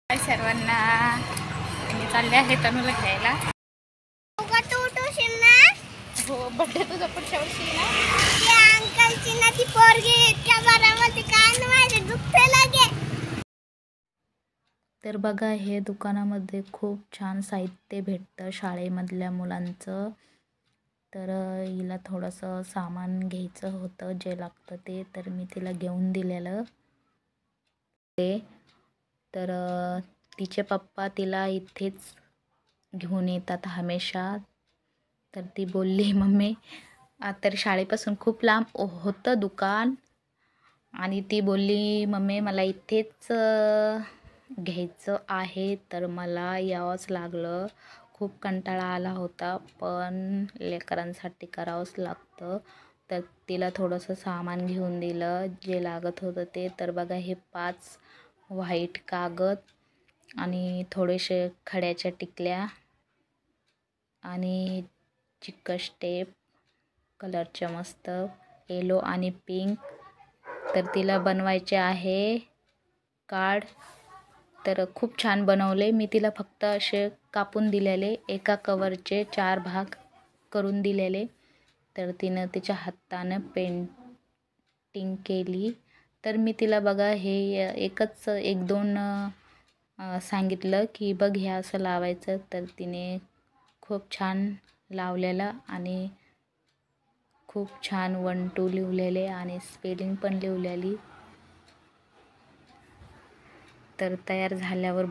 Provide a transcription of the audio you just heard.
सर्वांना मी चालले आहे तनूला घ्यायला. हो बड्डे तुझा पुढच्या वर्षी ना. अंकलची ना ती पोरगी इतक्या बारामध्ये कान माझे दुखते लागे. तर बघा, हे दुकानामध्ये खूप छान साहित्य भेटतं शाळेमधल्या मुलांचं. तर हिला थोडंसं सामान घ्यायचं होतं जे लागतं ते, तर मी तिला घेऊन दिलेलं ते. तर तिचे पप्पा तिला इथेच घेऊन येतात हमेशा. तर ती बोलली, मम्मी तर शाळेपासून खूप लांब होतं दुकान, आणि ती बोलली, मम्मी मला इथेच घ्यायचं आहे. तर मला यावंच लागलं. खूप कंटाळा आला होता, पण लेकरांसाठी करावंच लागतं. तर तिला थोडंसं सामान घेऊन दिलं जे लागत होतं ते. तर बघा, हे 5 व्हाईट कागद आणि थोडेसे खड्याच्या टिकल्या आणि चिकट टेप कलरच्या मस्त येलो आणि पिंक. तर तिला बनवायचे आहे कार्ड. तर खूप छान बनवले. मी तिला फक्त असे कापून दिलेले, एका कवरचे 4 भाग करून दिलेले. तर तिनं तिच्या हातानं पेंटिंग केली. तर मी तिला बघा हे एकच 1-2 सांगितलं की बघ हे असं लावायचं. तर तिने खूप छान लावलेलं आणि खूप छान 1-2 लिहिलेले आणि स्पेलिंग पण लिहिलेली. तर तयार झाल्यावर